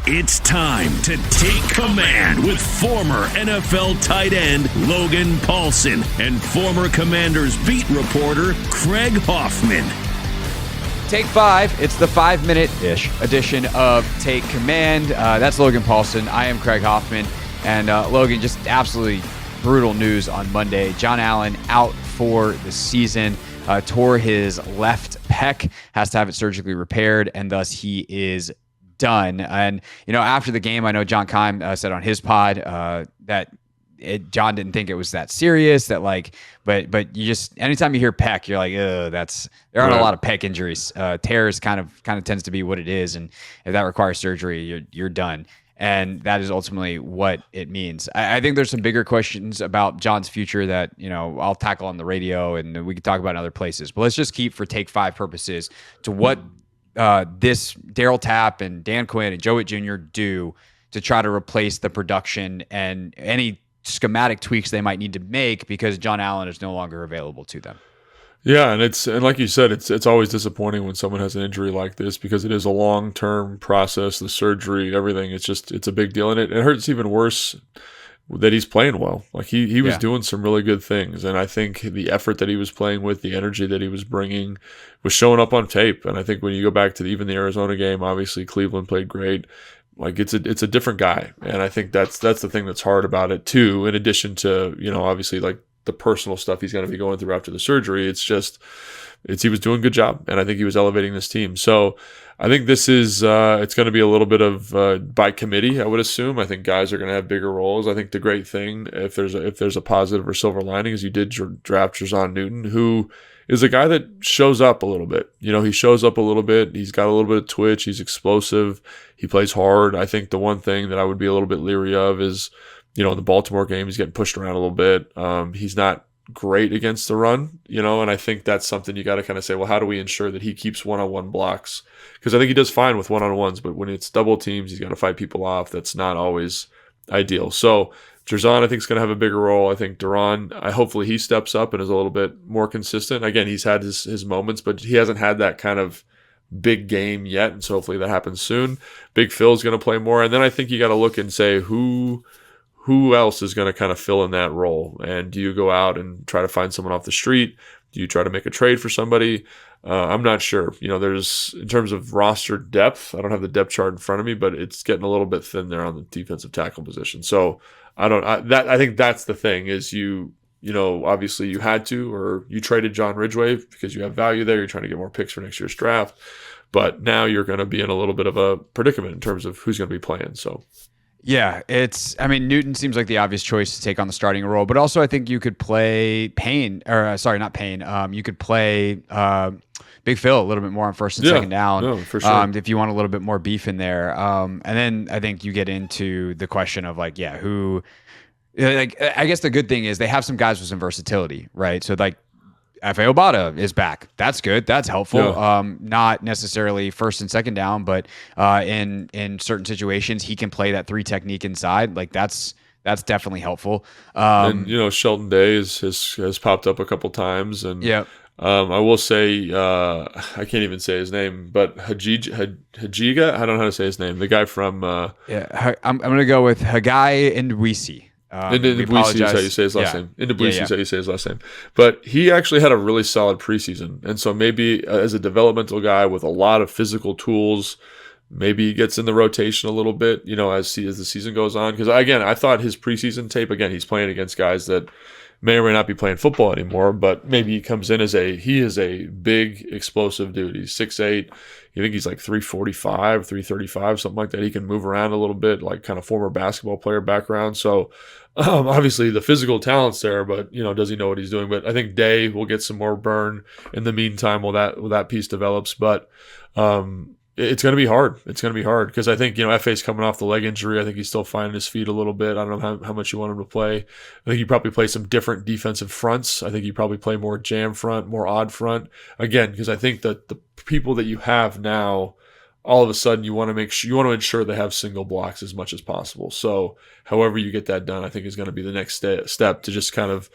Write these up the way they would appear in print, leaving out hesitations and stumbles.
It's time to take command with former NFL tight end Logan Paulsen and former Commanders beat reporter Craig Hoffman. Take 5. It's the 5-minute-ish edition of Take Command. That's Logan Paulsen. I am Craig Hoffman. And Logan, just absolutely brutal news on Monday. John Allen out for the season. Tore his left pec, has to have it surgically repaired, and thus he is done. And, you know, after the game, I know John Keim said on his pod that John didn't think it was that serious, that like, but you just, anytime you hear pec, you're like, there aren't a lot of pec injuries. Tears kind of tends to be what it is. And if that requires surgery, you're done. And that is ultimately what it means. I think there's some bigger questions about John's future that, you know, I'll tackle on the radio and we can talk about in other places. But let's just keep, for Take 5 purposes, to what this Daryl Tapp and Dan Quinn and Joe Witt Jr. do to try to replace the production and any schematic tweaks they might need to make because John Allen is no longer available to them. Yeah, and like you said, it's always disappointing when someone has an injury like this because it is a long-term process, the surgery, everything. It's a big deal, and it hurts even worse that he's playing well. Like he was doing some really good things, and I think the effort that he was playing with, the energy that he was bringing, was showing up on tape. And I think when you go back to even the Arizona game, obviously Cleveland played great. Like it's a different guy, and I think that's the thing that's hard about it too. In addition to, you know, obviously like the personal stuff he's going to be going through after the surgery, he was doing a good job, and I think he was elevating this team. So I think this is it's going to be a little bit of by committee, I would assume. I think guys are going to have bigger roles. I think the great thing, if there's a positive or silver lining, is you did draft Jer'Zhan Newton, who is a guy that shows up a little bit. You know, he shows up a little bit. He's got a little bit of twitch. He's explosive. He plays hard. I think the one thing that I would be a little bit leery of is, you know, in the Baltimore game, he's getting pushed around a little bit. He's not great against the run, you know, and I think that's something you got to kind of say, well, how do we ensure that he keeps one-on-one blocks? Because I think he does fine with one-on-ones, but when it's double teams, he's got to fight people off. That's not always ideal. So Jer'Zhan, I think, is going to have a bigger role. I think Duran, hopefully he steps up and is a little bit more consistent. Again, he's had his moments, but he hasn't had that kind of big game yet, and so hopefully that happens soon. Big Phil's going to play more, and then I think you got to look and say who else is going to kind of fill in that role, and do you go out and try to find someone off the street? Do you try to make a trade for somebody? I'm not sure. You know, there's, in terms of roster depth, I don't have the depth chart in front of me, but it's getting a little bit thin there on the defensive tackle position. So I think that's the thing is you know, obviously you had to, or you traded John Ridgeway because you have value there. You're trying to get more picks for next year's draft, but now you're going to be in a little bit of a predicament in terms of who's going to be playing. So. Yeah, Newton seems like the obvious choice to take on the starting role, but also I think you could play you could play Big Phil a little bit more on first and second down. No, for sure. If you want a little bit more beef in there. And then I think you get into the question of like, who, like, I guess the good thing is they have some guys with some versatility, right? So like, F.A. Obata is back. That's good. That's helpful. Yeah. Not necessarily first and second down, but in certain situations, he can play that 3 technique inside. Like that's definitely helpful. And you know, Shelton Day has popped up a couple times, and I will say I can't even say his name, but Hajiga. I don't know how to say his name. The guy from I'm gonna go with Hagai Ndwisi. Ndwisi is how you say his last name. Ndwisi is how you say his last name. But he actually had a really solid preseason. And so maybe as a developmental guy with a lot of physical tools, maybe he gets in the rotation a little bit, you know, as the season goes on. Because, again, I thought his preseason tape, again, he's playing against guys that may or may not be playing football anymore, but maybe he comes in he is a big, explosive dude. He's 6'8". You think he's like 345, 335, something like that. He can move around a little bit, like kind of former basketball player background. So obviously the physical talent's there, but, you know, does he know what he's doing? But I think Day will get some more burn in the meantime while that piece develops. But it's going to be hard. It's going to be hard because I think, you know, FA's coming off the leg injury. I think he's still finding his feet a little bit. I don't know how much you want him to play. I think you probably play some different defensive fronts. I think you probably play more jam front, more odd front. Again, because I think that the people that you have now, all of a sudden you want to ensure they have single blocks as much as possible. So however you get that done, I think is going to be the next step to just kind of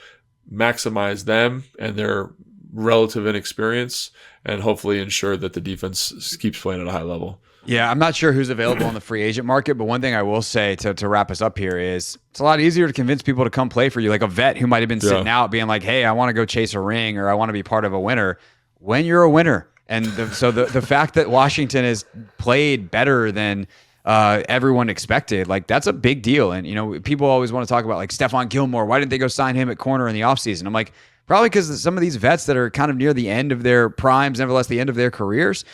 maximize them and their relative inexperience and hopefully ensure that the defense keeps playing at a high level. Yeah, I'm not sure who's available on the free agent market, but one thing I will say to wrap us up here is it's a lot easier to convince people to come play for you, like a vet who might have been sitting out being like, hey, I want to go chase a ring or I want to be part of a winner when you're a winner. And so the fact that Washington has played better than everyone expected, like that's a big deal. And, you know, people always want to talk about like Stephon Gilmore. Why didn't they go sign him at corner in the offseason? I'm like, probably because some of these vets that are kind of near the end of their primes, nevertheless the end of their careers,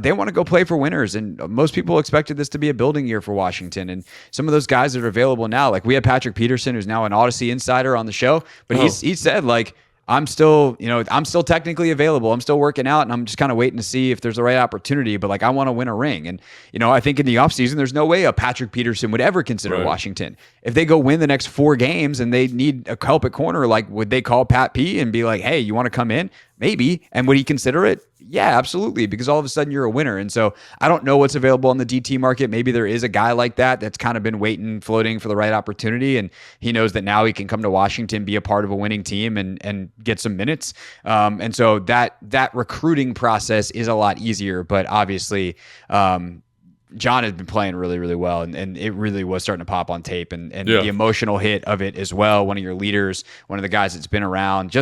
they want to go play for winners. And most people expected this to be a building year for Washington. And some of those guys that are available now, like we had Patrick Peterson, who's now an Odyssey insider on the show, but he said like, I'm still technically available. I'm still working out and I'm just kind of waiting to see if there's the right opportunity, but like I want to win a ring. And, you know, I think in the offseason, there's no way a Patrick Peterson would ever consider Washington. If they go win the next 4 games and they need a help at corner, like would they call Pat P and be like, hey, you want to come in? Maybe. And would he consider it? Yeah, absolutely. Because all of a sudden you're a winner. And so I don't know what's available on the DT market. Maybe there is a guy like that that's kind of been waiting, floating for the right opportunity. And he knows that now he can come to Washington, be a part of a winning team and get some minutes. And so that recruiting process is a lot easier. But obviously, John has been playing really, really well, and it really was starting to pop on tape, and the emotional hit of it as well. One of your leaders, one of the guys that's been around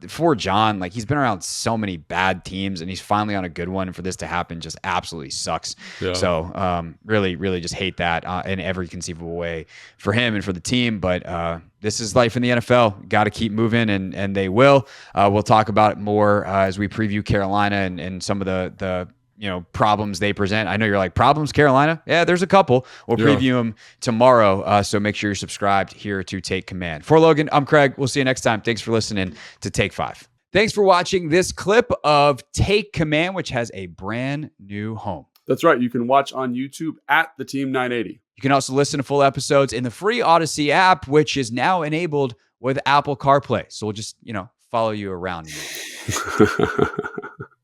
for John, like he's been around so many bad teams, and he's finally on a good one. And for this to happen just absolutely sucks. Yeah. So really, really just hate that in every conceivable way for him and for the team. But this is life in the NFL. Got to keep moving, and they will. We'll talk about it more as we preview Carolina and some of the problems they present. I know you're like, problems, Carolina? Yeah, there's a couple. We'll preview them tomorrow. So make sure you're subscribed here to Take Command. For Logan, I'm Craig. We'll see you next time. Thanks for listening to Take 5. Thanks for watching this clip of Take Command, which has a brand new home. That's right. You can watch on YouTube at the Team 980. You can also listen to full episodes in the free Odyssey app, which is now enabled with Apple CarPlay. So we'll just, follow you around.